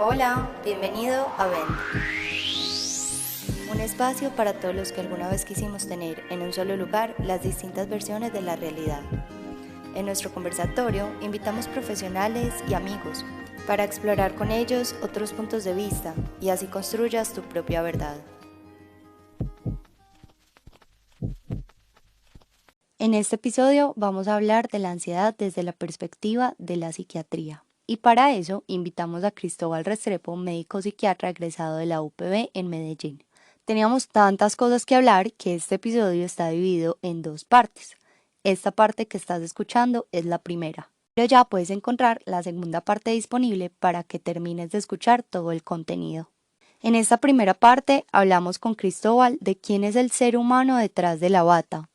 Hola, bienvenido a Vent, un espacio para todos los que alguna vez quisimos tener en un solo lugar las distintas versiones de la realidad. En nuestro conversatorio invitamos profesionales y amigos para explorar con ellos otros puntos de vista y así construyas tu propia verdad. En este episodio vamos a hablar de la ansiedad desde la perspectiva de la psiquiatría. Y para eso invitamos a Cristóbal Restrepo, médico psiquiatra egresado de la UPB en Medellín. Teníamos tantas cosas que hablar que este episodio está dividido en dos partes. Esta parte que estás escuchando es la primera, pero ya puedes encontrar la segunda parte disponible para que termines de escuchar todo el contenido. En esta primera parte hablamos con Cristóbal de quién es el ser humano detrás de la bata.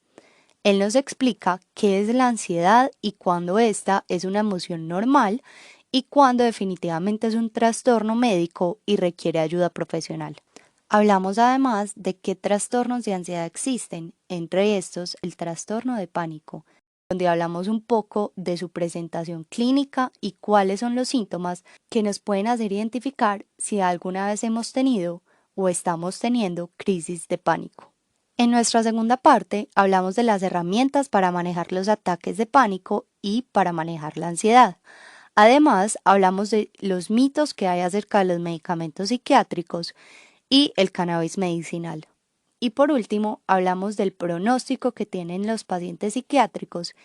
Él nos explica qué es la ansiedad y cuándo esta es una emoción normal y cuándo definitivamente es un trastorno médico y requiere ayuda profesional. Hablamos además de qué trastornos de ansiedad existen, entre estos el trastorno de pánico, donde hablamos un poco de su presentación clínica y cuáles son los síntomas que nos pueden hacer identificar si alguna vez hemos tenido o estamos teniendo crisis de pánico. En nuestra segunda parte hablamos de las herramientas para manejar los ataques de pánico y para manejar la ansiedad. Además, hablamos de los mitos que hay acerca de los medicamentos psiquiátricos y el cannabis medicinal. Y por último, hablamos del pronóstico que tienen los pacientes psiquiátricos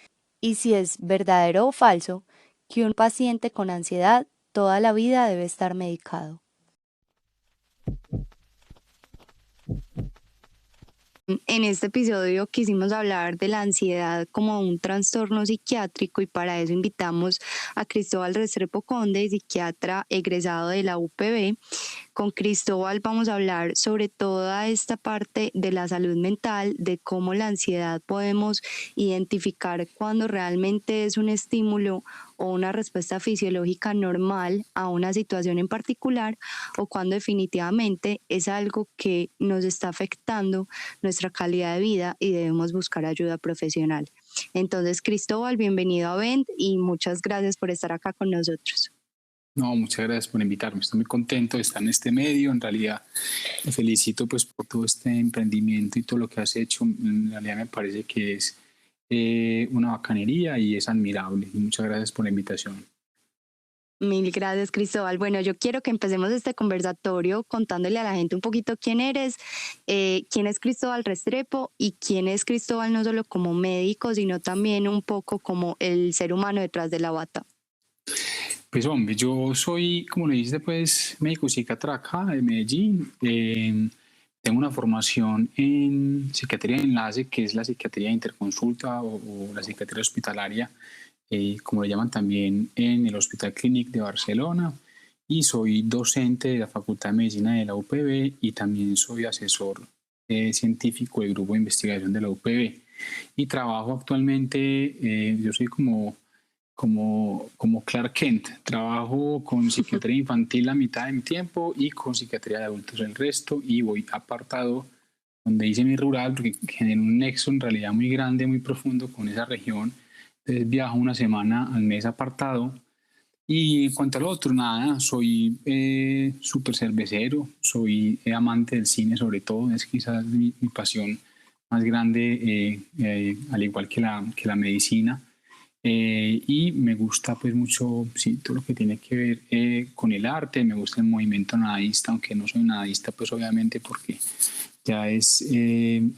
y si es verdadero o falso que un paciente con ansiedad toda la vida debe estar medicado. En este episodio quisimos hablar de la ansiedad como un trastorno psiquiátrico y para eso invitamos a Cristóbal Restrepo Conde, psiquiatra egresado de la UPB. Con Cristóbal vamos a hablar sobre toda esta parte de la salud mental, de cómo la ansiedad podemos identificar cuando realmente es un estímulo o una respuesta fisiológica normal a una situación en particular o cuando definitivamente es algo que nos está afectando nuestra calidad de vida y debemos buscar ayuda profesional. Entonces, Cristóbal, bienvenido a Vent y muchas gracias por estar acá con nosotros. No, muchas gracias por invitarme. Estoy muy contento de estar en este medio. En realidad, te felicito pues por todo este emprendimiento y todo lo que has hecho. En realidad me parece que es una bacanería y es admirable. Y muchas gracias por la invitación. Mil gracias, Cristóbal. Bueno, yo quiero que empecemos este conversatorio contándole a la gente un poquito quién eres, quién es Cristóbal Restrepo y quién es Cristóbal no solo como médico, sino también un poco como el ser humano detrás de la bata. Pues hombre, yo soy, como le dices, pues médico psiquiatra acá de Medellín. Tengo una formación en psiquiatría de enlace, que es la psiquiatría de interconsulta o la psiquiatría hospitalaria, como le llaman también en el Hospital Clínic de Barcelona. Y soy docente de la Facultad de Medicina de la UPB y también soy asesor científico del grupo de investigación de la UPB. Y trabajo actualmente, yo soy como Clark Kent. Trabajo con psiquiatría infantil la mitad de mi tiempo y con psiquiatría de adultos el resto y voy apartado donde hice mi rural porque genera un nexo en realidad muy grande, muy profundo con esa región. Entonces viajo una semana al mes apartado. Y en cuanto al otro, nada, soy súper cervecero, soy amante del cine sobre todo, es quizás mi pasión más grande, al igual que la medicina. Y me gusta pues mucho, sí, todo lo que tiene que ver con el arte, me gusta el movimiento nadista, aunque no soy nadista pues obviamente porque ya es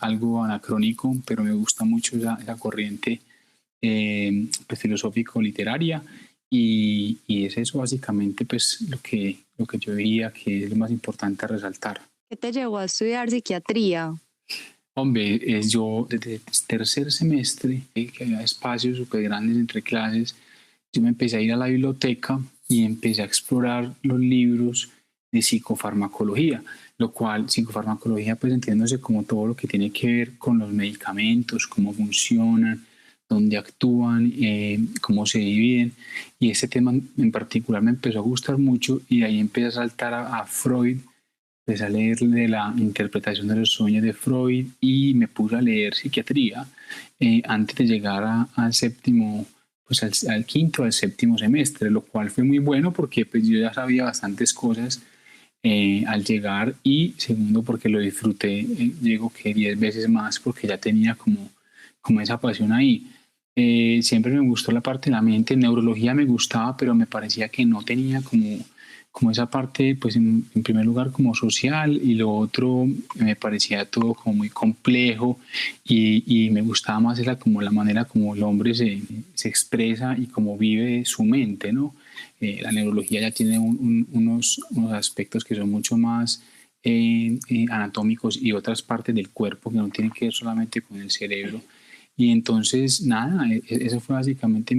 algo anacrónico, pero me gusta mucho esa corriente pues, filosófico-literaria y es eso básicamente pues lo que yo diría que es lo más importante a resaltar. ¿Qué te llevó a estudiar psiquiatría? Hombre, yo desde el tercer semestre, que había espacios súper grandes entre clases, yo me empecé a ir a la biblioteca y empecé a explorar los libros de psicofarmacología, lo cual psicofarmacología pues entiéndose como todo lo que tiene que ver con los medicamentos, cómo funcionan, dónde actúan, cómo se dividen. Y ese tema en particular me empezó a gustar mucho y de ahí empecé a saltar a Freud. Empecé a leer de la interpretación de los sueños de Freud y me puse a leer psiquiatría antes de llegar al séptimo pues al quinto, al séptimo semestre, lo cual fue muy bueno porque pues yo ya sabía bastantes cosas al llegar, y segundo porque lo disfruté, llego que 10 veces más porque ya tenía como esa pasión ahí. Siempre me gustó la parte de la mente, neurología me gustaba, pero me parecía que no tenía como esa parte, pues en primer lugar como social, y lo otro me parecía todo como muy complejo, y me gustaba más era como la manera como el hombre se expresa y cómo vive su mente, ¿no? La neurología ya tiene unos aspectos que son mucho más anatómicos, y otras partes del cuerpo que no tienen que ver solamente con el cerebro. Y entonces, nada, eso fue básicamente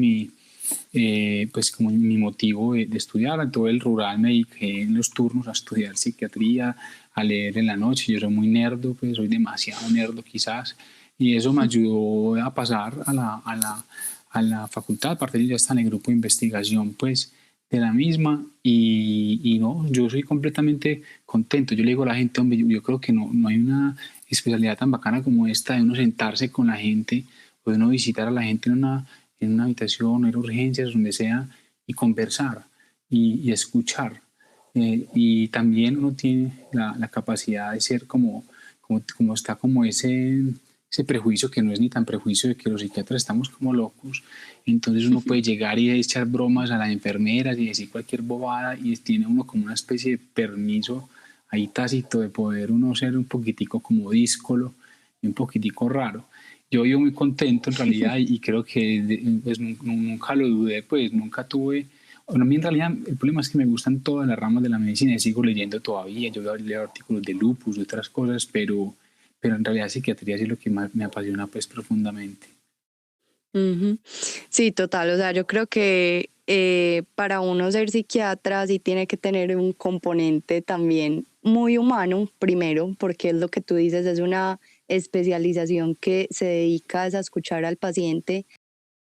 pues como mi motivo de estudiar. En todo el rural me dediqué en los turnos a estudiar psiquiatría, a leer en la noche. Yo soy muy nerdo, pues soy demasiado nerdo quizás, y eso me ayudó a pasar a la facultad. Aparte yo ya estaba en el grupo de investigación pues de la misma, y no, yo soy completamente contento. Yo le digo a la gente, hombre, yo creo que no hay una especialidad tan bacana como esta, de uno sentarse con la gente, o de uno visitar a la gente en una habitación, en urgencias, donde sea, y conversar y escuchar. Y también uno tiene la capacidad de ser como está como ese prejuicio, que no es ni tan prejuicio, de que los psiquiatras estamos como locos. Entonces uno puede llegar y echar bromas a las enfermeras y decir cualquier bobada, y tiene uno como una especie de permiso ahí tácito de poder uno ser un poquitico como díscolo y un poquitico raro. Yo vivo muy contento en realidad, y creo que pues, nunca lo dudé, pues nunca tuve. Bueno, a mí en realidad el problema es que me gustan todas las ramas de la medicina y sigo leyendo todavía. Yo leo artículos de lupus y otras cosas, pero en realidad psiquiatría sí es lo que más me apasiona pues profundamente. Ujú. Sí, total. O sea, yo creo que para uno ser psiquiatra sí tiene que tener un componente también muy humano, primero, porque es lo que tú dices, es una especialización que se dedica a escuchar al paciente.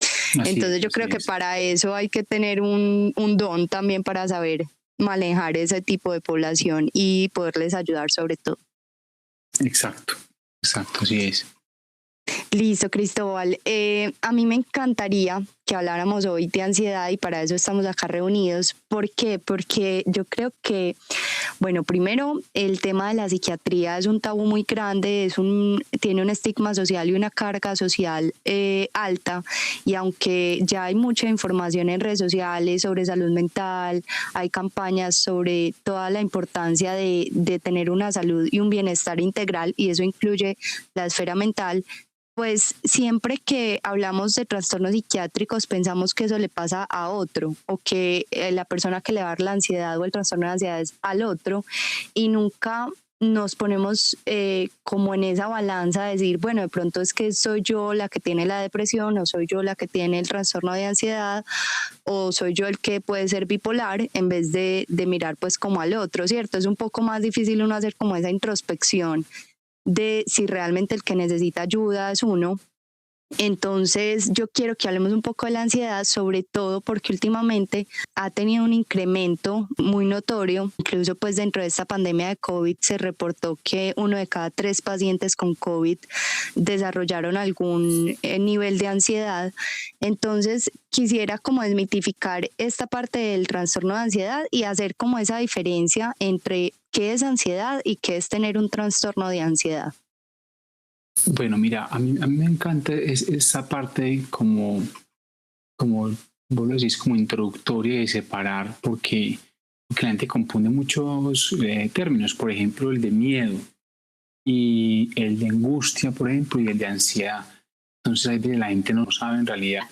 Así Entonces es, yo así creo que es. para eso hay que tener un don también para saber manejar ese tipo de población y poderles ayudar sobre todo. Exacto, exacto, así es. Listo, Cristóbal. A mí me encantaría que habláramos hoy de ansiedad y para eso estamos acá reunidos. ¿Por qué? Porque yo creo que, bueno, primero el tema de la psiquiatría es un tabú muy grande, tiene un estigma social y una carga social alta, y aunque ya hay mucha información en redes sociales sobre salud mental, hay campañas sobre toda la importancia de tener una salud y un bienestar integral, y eso incluye la esfera mental. Pues siempre que hablamos de trastornos psiquiátricos pensamos que eso le pasa a otro, o que la persona que le va a dar la ansiedad o el trastorno de ansiedad es al otro, y nunca nos ponemos como en esa balanza de decir, bueno, de pronto es que soy yo la que tiene la depresión, o soy yo la que tiene el trastorno de ansiedad, o soy yo el que puede ser bipolar, en vez de mirar pues como al otro, ¿cierto? Es un poco más difícil uno hacer como esa introspección de si realmente el que necesita ayuda es uno. Entonces yo quiero que hablemos un poco de la ansiedad, sobre todo porque últimamente ha tenido un incremento muy notorio. Incluso pues dentro de esta pandemia de COVID se reportó que 1 de cada 3 pacientes con COVID desarrollaron algún nivel de ansiedad. Entonces quisiera como desmitificar esta parte del trastorno de ansiedad y hacer como esa diferencia entre qué es ansiedad y qué es tener un trastorno de ansiedad. Bueno, mira, a mí me encanta esa parte como vos lo decís, como introductoria, de separar, porque la gente confunde muchos términos. Por ejemplo, el de miedo y el de angustia, por ejemplo, y el de ansiedad. Entonces, ahí la gente no sabe en realidad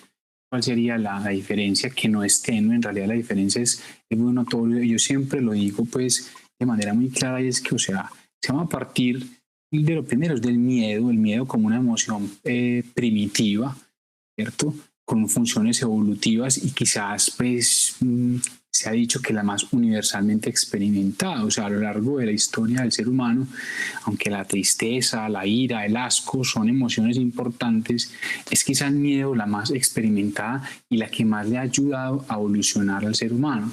cuál sería la diferencia, que no es tenue. En realidad la diferencia es muy notoria. Yo siempre lo digo pues de manera muy clara, y es que, o sea, se va a partir de lo primero, es del miedo, el miedo como una emoción primitiva, ¿cierto? Con funciones evolutivas, y quizás pues se ha dicho que la más universalmente experimentada. O sea, a lo largo de la historia del ser humano, aunque la tristeza, la ira, el asco son emociones importantes, es quizá el miedo la más experimentada y la que más le ha ayudado a evolucionar al ser humano.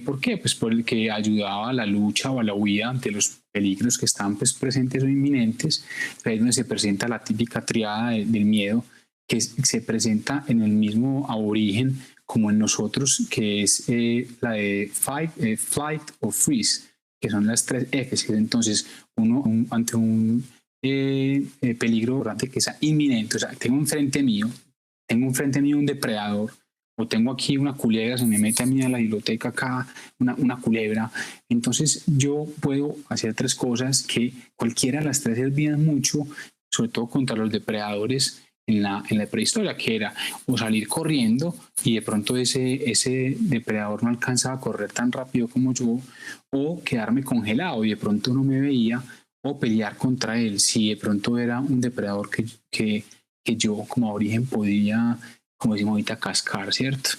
¿Por qué? Pues porque ayudaba a la lucha o a la huida ante los peligros que estaban pues presentes o inminentes. Ahí es donde se presenta la típica triada del miedo, que se presenta en el mismo aborigen como en nosotros, que es la de flight o freeze, que son las 3 Fs. Entonces, uno ante un peligro que sea inminente, o sea, tengo enfrente mío un depredador, o tengo aquí una culebra, se me mete a mí a la biblioteca acá una culebra, entonces yo puedo hacer 3 cosas que cualquiera de las 3 servían mucho, sobre todo contra los depredadores en la prehistoria, que era o salir corriendo y de pronto ese depredador no alcanzaba a correr tan rápido como yo, o quedarme congelado y de pronto no me veía, o pelear contra él si de pronto era un depredador que yo como aborigen podía, como decimos ahorita, cascar, ¿cierto?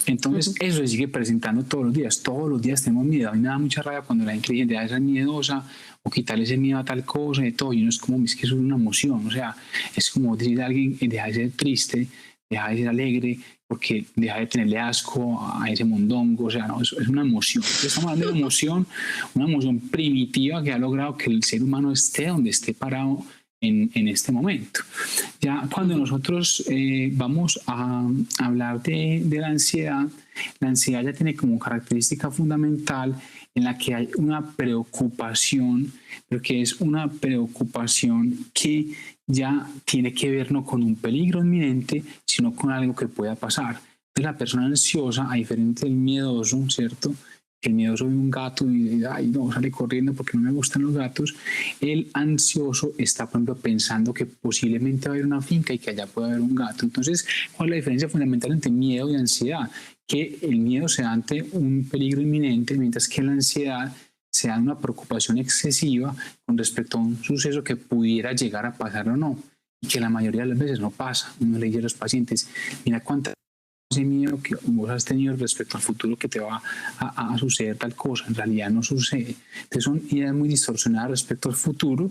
Entonces eso se sigue presentando todos los días tenemos miedo. A mí me da mucha rabia cuando la gente dice, esa es miedosa, o quitarle ese miedo a tal cosa, de todo, y uno es como, es que eso es una emoción, o sea, es como decir a alguien, deja de ser triste, deja de ser alegre, porque deja de tenerle asco a ese mondongo, o sea, no, es una emoción. Estamos hablando de emoción, una emoción primitiva que ha logrado que el ser humano esté donde esté parado en este momento. Ya cuando nosotros vamos a hablar de la ansiedad ya tiene como característica fundamental en la que hay una preocupación, pero que es una preocupación que ya tiene que ver no con un peligro inminente, sino con algo que pueda pasar. Entonces, la persona ansiosa, a diferencia del miedoso, ¿cierto? El miedoso ve un gato y ay, no, sale corriendo porque no me gustan los gatos. El ansioso está, por ejemplo, pensando que posiblemente va a haber una finca y que allá puede haber un gato. Entonces, ¿cuál es la diferencia fundamental entre miedo y ansiedad? Que el miedo se da ante un peligro inminente, mientras que la ansiedad se da una preocupación excesiva con respecto a un suceso que pudiera llegar a pasar o no, y que la mayoría de las veces no pasa. Uno le dice a los pacientes, mira cuántas ese miedo que vos has tenido respecto al futuro que te va a suceder tal cosa, en realidad no sucede. Entonces son ideas muy distorsionadas respecto al futuro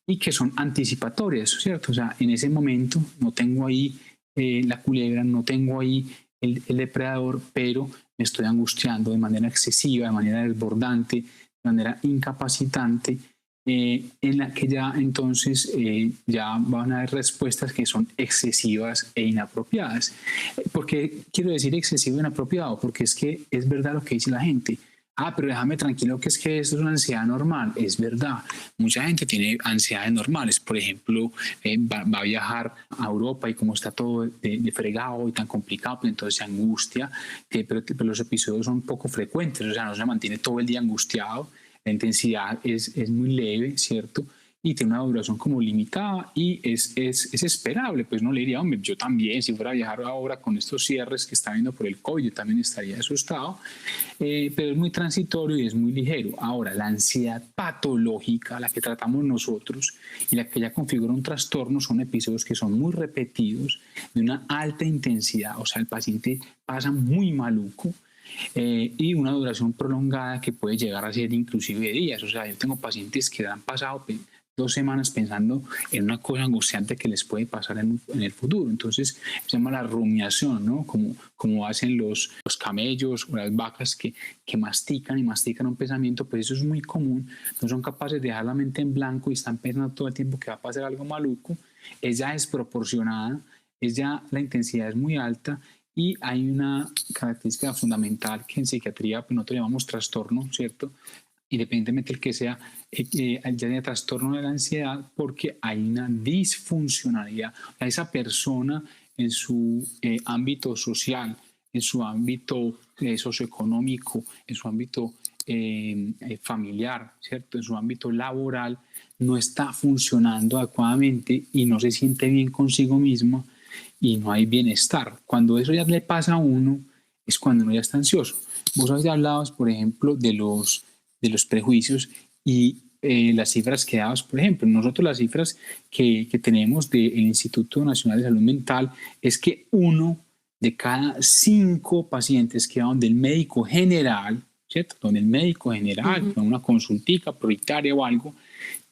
y que son anticipatorias, ¿cierto? O sea, en ese momento no tengo ahí la culebra, no tengo ahí el depredador, pero me estoy angustiando de manera excesiva, de manera desbordante, de manera incapacitante, en la que ya entonces ya van a haber respuestas que son excesivas e inapropiadas. ¿Por qué quiero decir excesivo e inapropiado? Porque es que es verdad lo que dice la gente. Ah, pero déjame tranquilo que esto es una ansiedad normal. Es verdad. Mucha gente tiene ansiedades normales. Por ejemplo, va a viajar a Europa y como está todo de fregado y tan complicado, pues entonces se angustia. Pero los episodios son poco frecuentes. O sea, no se mantiene todo el día angustiado. La intensidad es muy leve, ¿cierto? Y tiene una duración como limitada y es esperable. Pues no le diría, hombre, yo también, si fuera a viajar ahora con estos cierres que está viendo por el COVID, yo también estaría asustado, pero es muy transitorio y es muy ligero. Ahora, la ansiedad patológica, la que tratamos nosotros y la que ya configura un trastorno, son episodios que son muy repetidos, de una alta intensidad, o sea, el paciente pasa muy maluco, y una duración prolongada que puede llegar a ser inclusive de días. O sea, yo tengo pacientes que han pasado 2 semanas pensando en una cosa angustiante que les puede pasar en el futuro. Entonces se llama la rumiación, ¿no? Como hacen los camellos o las vacas que mastican y mastican un pensamiento, pues eso es muy común. No son capaces de dejar la mente en blanco y están pensando todo el tiempo que va a pasar algo maluco. Es ya desproporcionada, la intensidad es muy alta. Y hay una característica fundamental que en psiquiatría pues nosotros llamamos trastorno, ¿cierto? Independientemente del que sea, ya de trastorno de la ansiedad, porque hay una disfuncionalidad. Esa persona en su ámbito social, en su ámbito socioeconómico, en su ámbito familiar, ¿cierto? En su ámbito laboral, no está funcionando adecuadamente y no se siente bien consigo misma y no hay bienestar. Cuando eso ya le pasa a uno, es cuando uno ya está ansioso. Vos habéis hablado, por ejemplo, de los prejuicios y las cifras que dabas, por ejemplo. Nosotros las cifras que tenemos del Instituto Nacional de Salud Mental es que 1 de cada 5 pacientes que van del médico general, ¿cierto? Donde el médico general, con una consultica prioritaria o algo,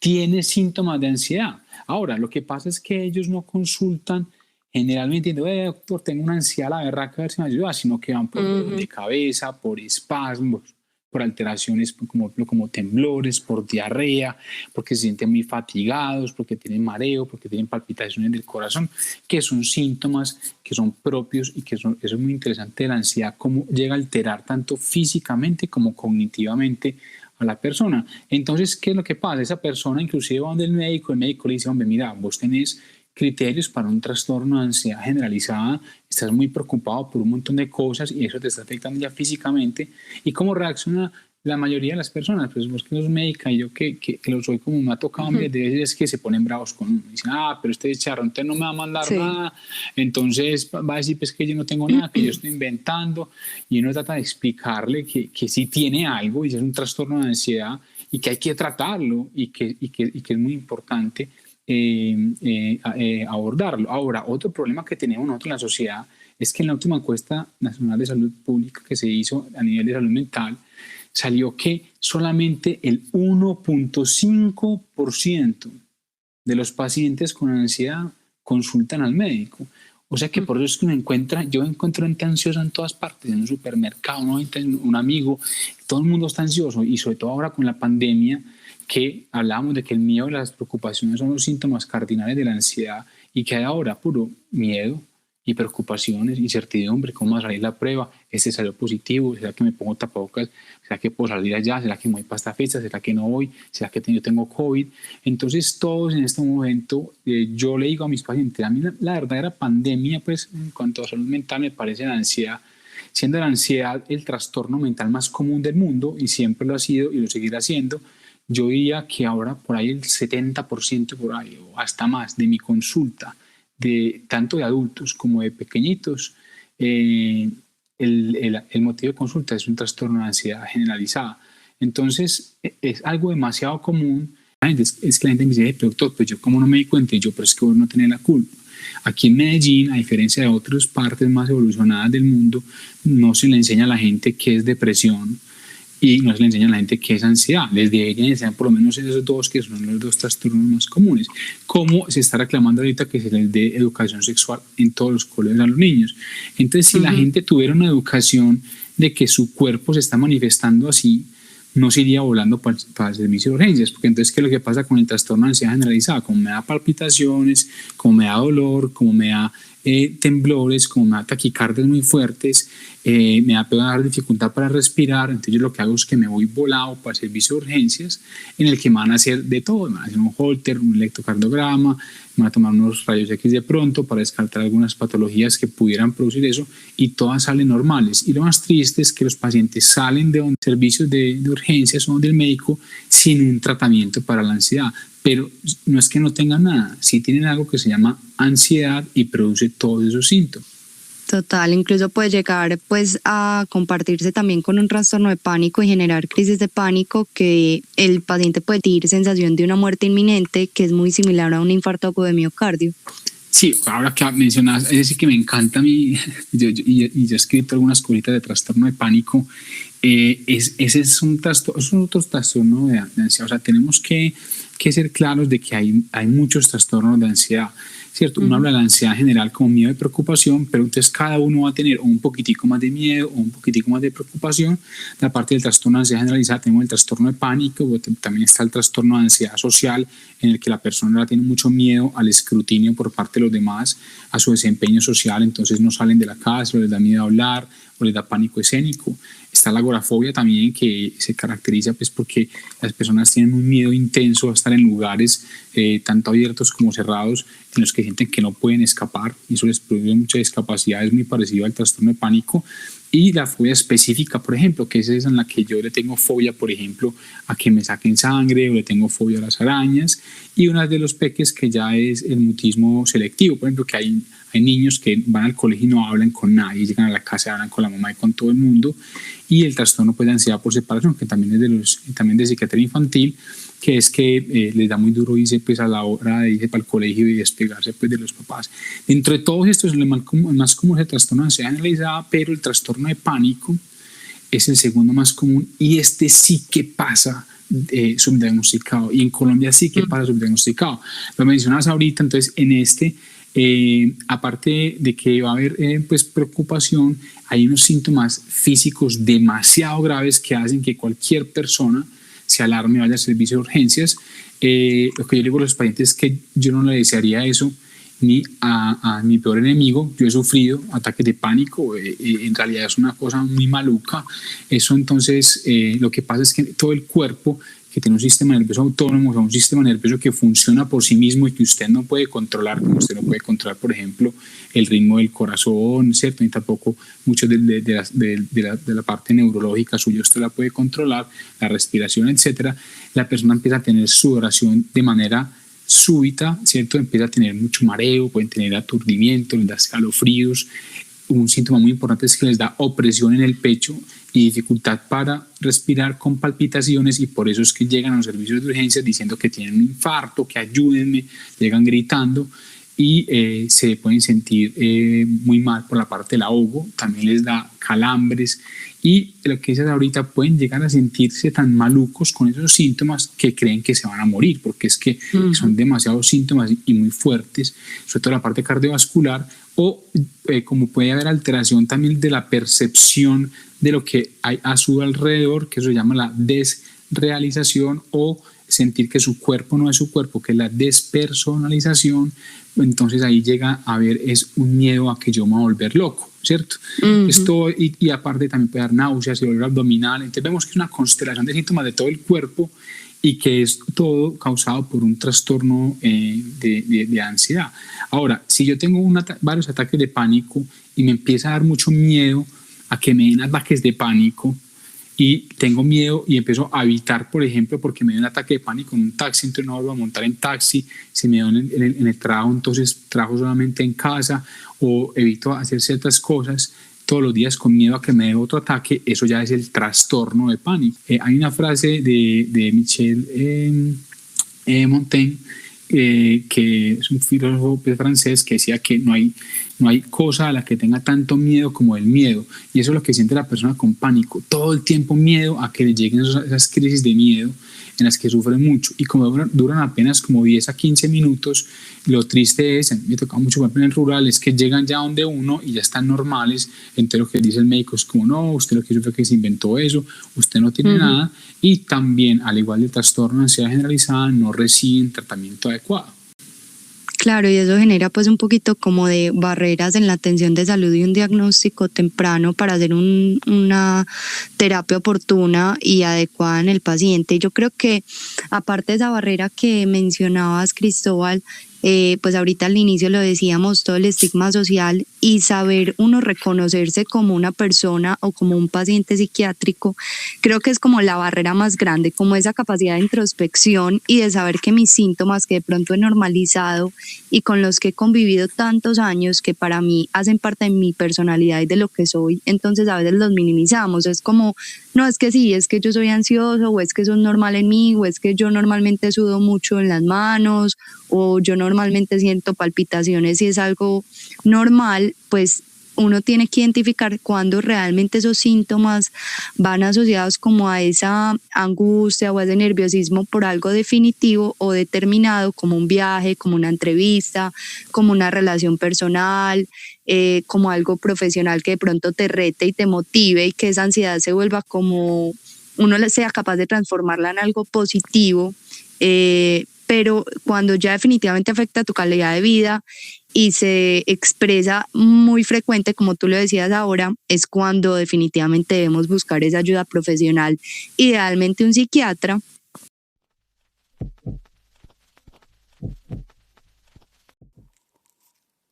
tiene síntomas de ansiedad. Ahora, lo que pasa es que ellos no consultan generalmente diciendo, doctor, tengo una ansiedad a la berraca, a ver si me ayuda, sino que van por dolor de cabeza, por espasmos, por alteraciones como temblores, por diarrea, porque se sienten muy fatigados, porque tienen mareo, porque tienen palpitaciones del corazón, que son síntomas que son propios y eso es muy interesante de la ansiedad, cómo llega a alterar tanto físicamente como cognitivamente a la persona. Entonces, ¿qué es lo que pasa? Esa persona inclusive va donde el médico le dice, hombre, mira, vos tenés criterios para un trastorno de ansiedad generalizada, estás muy preocupado por un montón de cosas y eso te está afectando ya físicamente. ¿Y cómo reacciona la mayoría de las personas? Pues vos que sos médica y yo que lo soy, como me ha tocado de veces, es que se ponen bravos con uno. Dicen, pero este charro entonces no me va a mandar nada, entonces va a decir pues que yo no tengo nada, que yo estoy inventando, y uno trata de explicarle que sí tiene algo y es un trastorno de ansiedad y que hay que tratarlo y que es muy importante abordarlo. Ahora, otro problema que tenemos nosotros en la sociedad es que en la última encuesta nacional de salud pública que se hizo a nivel de salud mental, salió que solamente el 1.5% de los pacientes con ansiedad consultan al médico. O sea que por eso es que yo encuentro gente ansiosa en todas partes, en un supermercado, un amigo, todo el mundo está ansioso, y sobre todo ahora con la pandemia, que hablábamos de que el miedo y las preocupaciones son los síntomas cardinales de la ansiedad, y que hay ahora puro miedo y preocupaciones, incertidumbre, cómo va a salir la prueba, salió positivo, será que me pongo tapabocas, será que puedo salir allá, será que me voy para esta fecha, será que no voy, será que yo tengo COVID. Entonces todos en este momento, yo le digo a mis pacientes, a mí la verdadera pandemia, pues en cuanto a salud mental, me parece la ansiedad, siendo la ansiedad el trastorno mental más común del mundo, y siempre lo ha sido y lo seguirá siendo. Yo diría que ahora por ahí el 70% por ahí, o hasta más, de mi consulta, tanto de adultos como de pequeñitos, el motivo de consulta es un trastorno de ansiedad generalizada. Entonces, es algo demasiado común. Es que la gente me dice, pero doctor, pues yo como no me di cuenta, pero es que vos no tenés la culpa. Aquí en Medellín, a diferencia de otras partes más evolucionadas del mundo, no se le enseña a la gente qué es depresión y no se le enseña a la gente qué es ansiedad. Les deberían enseñar por lo menos esos dos, que son los dos trastornos más comunes. Como se está reclamando ahorita que se les dé educación sexual en todos los colegios a los niños. Entonces, si la gente tuviera una educación de que su cuerpo se está manifestando así, no se iría volando para el servicio de urgencias, porque entonces, ¿qué es lo que pasa con el trastorno de ansiedad generalizada? Como me da palpitaciones, como me da dolor, como me da temblores, como me da taquicardias muy fuertes, me da peor dificultad para respirar, entonces yo lo que hago es que me voy volado para el servicio de urgencias, en el que me van a hacer de todo, me van a hacer un holter, un electrocardiograma, me van a tomar unos rayos X de pronto para descartar algunas patologías que pudieran producir eso, y todas salen normales. Y lo más triste es que los pacientes salen de servicios de urgencias o del médico sin un tratamiento para la ansiedad. Pero no es que no tengan nada, sí tienen algo que se llama ansiedad y produce todos esos síntomas. Total, incluso puede llegar pues a compartirse también con un trastorno de pánico y generar crisis de pánico, que el paciente puede tener sensación de una muerte inminente, que es muy similar a un infarto agudo de miocardio. Sí, ahora que mencionas, es decir, que me encanta a mí, yo he escrito algunas cositas de trastorno de pánico. Ese es otro trastorno de ansiedad. O sea, tenemos que ser claros de que hay muchos trastornos de ansiedad, ¿cierto? Uno habla de la ansiedad general como miedo y preocupación, pero entonces cada uno va a tener un poquitico más de miedo o un poquitico más de preocupación. La parte del trastorno de ansiedad generalizada tenemos el trastorno de pánico, también está el trastorno de ansiedad social, en el que la persona tiene mucho miedo al escrutinio por parte de los demás, a su desempeño social, entonces no salen de la casa, o les da miedo hablar, o les da pánico escénico. Está la agorafobia también, que se caracteriza pues porque las personas tienen un miedo intenso a estar en lugares tanto abiertos como cerrados, en los que sienten que no pueden escapar, y eso les produce mucha discapacidad, es muy parecido al trastorno de pánico. Y la fobia específica, por ejemplo, que es esa en la que yo le tengo fobia, por ejemplo, a que me saquen sangre, o le tengo fobia a las arañas. Y una de los peques que ya es el mutismo selectivo, por ejemplo, que hay niños que van al colegio y no hablan con nadie, llegan a la casa y hablan con la mamá y con todo el mundo. Y el trastorno pues, de ansiedad por separación, que también es también de psiquiatría infantil, que es que les da muy duro irse pues, a la hora de irse para el colegio y despegarse pues, de los papás. Dentro de todos estos, el más común es el trastorno de ansiedad generalizada, pero el trastorno de pánico es el segundo más común, y este sí que pasa subdiagnosticado, y en Colombia sí que pasa subdiagnosticado. Lo mencionabas ahorita, entonces en este aparte de que va a haber pues preocupación, hay unos síntomas físicos demasiado graves que hacen que cualquier persona se alarme y vaya al servicio de urgencias. Lo que yo le digo a los pacientes es que yo no le desearía eso ni a mi peor enemigo. Yo he sufrido ataques de pánico, en realidad es una cosa muy maluca. Eso entonces, lo que pasa es que todo el cuerpo que tiene un sistema nervioso autónomo, o sea, un sistema nervioso que funciona por sí mismo y que usted no puede controlar, como usted no puede controlar, por ejemplo, el ritmo del corazón, ¿cierto? Ni tampoco mucho de la parte neurológica suya usted la puede controlar, la respiración, etcétera. La persona empieza a tener sudoración de manera súbita, ¿cierto? Empieza a tener mucho mareo, pueden tener aturdimiento, les da escalofríos. Un síntoma muy importante es que les da opresión en el pecho y dificultad para respirar con palpitaciones, y por eso es que llegan a los servicios de urgencias diciendo que tienen un infarto, que ayúdenme, llegan gritando y se pueden sentir muy mal por la parte del ahogo, también les da calambres y lo que dices ahorita, pueden llegar a sentirse tan malucos con esos síntomas que creen que se van a morir, porque es que son demasiados síntomas y muy fuertes, sobre todo la parte cardiovascular, o como puede haber alteración también de la percepción de lo que hay a su alrededor, que eso se llama la desrealización, o sentir que su cuerpo no es su cuerpo, que es la despersonalización. Entonces ahí llega a haber es un miedo a que yo me voy a volver loco, ¿cierto? Esto, y aparte también puede dar náuseas y dolor abdominal. Entonces vemos que es una constelación de síntomas de todo el cuerpo y que es todo causado por un trastorno de ansiedad. Ahora, si yo tengo varios ataques de pánico y me empieza a dar mucho miedo a que me den ataques de pánico, y tengo miedo y empiezo a evitar, por ejemplo, porque me dio un ataque de pánico en un taxi, entonces no vuelvo a montar en taxi. Si me dio en el trabajo, entonces trabajo solamente en casa, o evito hacer ciertas cosas todos los días con miedo a que me dé otro ataque. Eso ya es el trastorno de pánico. Hay una frase de Michel Montaigne, que es un filósofo francés, que decía que no hay cosa a la que tenga tanto miedo como el miedo, y eso es lo que siente la persona con pánico, todo el tiempo miedo a que le lleguen esas crisis de miedo en las que sufren mucho, y como duran apenas como 10 a 15 minutos, lo triste es, a mí me toca mucho en el rural, es que llegan ya donde uno y ya están normales. Entonces lo que dice el médico es como, no, usted lo que hizo fue que se inventó eso, usted no tiene nada, y también, al igual del trastorno de ansiedad generalizada, no reciben tratamiento adecuado. Claro, y eso genera pues un poquito como de barreras en la atención de salud y un diagnóstico temprano para hacer una terapia oportuna y adecuada en el paciente. Yo creo que aparte de esa barrera que mencionabas, Cristóbal, pues ahorita al inicio lo decíamos, todo el estigma social y saber uno reconocerse como una persona o como un paciente psiquiátrico, creo que es como la barrera más grande, como esa capacidad de introspección y de saber que mis síntomas que de pronto he normalizado y con los que he convivido tantos años, que para mí hacen parte de mi personalidad y de lo que soy, entonces a veces los minimizamos. Es como, no, es que sí, es que yo soy ansioso, o es que eso es normal en mí, o es que yo normalmente sudo mucho en las manos, o yo normalmente siento palpitaciones y es algo normal. Pues uno tiene que identificar cuando realmente esos síntomas van asociados como a esa angustia o a ese nerviosismo por algo definitivo o determinado, como un viaje, como una entrevista, como una relación personal, como algo profesional que de pronto te rete y te motive, y que esa ansiedad se vuelva como uno sea capaz de transformarla en algo positivo. Pero cuando ya definitivamente afecta tu calidad de vida y se expresa muy frecuente, como tú lo decías ahora, es cuando definitivamente debemos buscar esa ayuda profesional, idealmente un psiquiatra.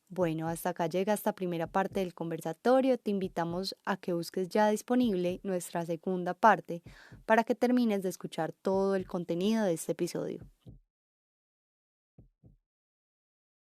Bueno, hasta acá llega esta primera parte del conversatorio. Te invitamos a que busques ya disponible nuestra segunda parte para que termines de escuchar todo el contenido de este episodio.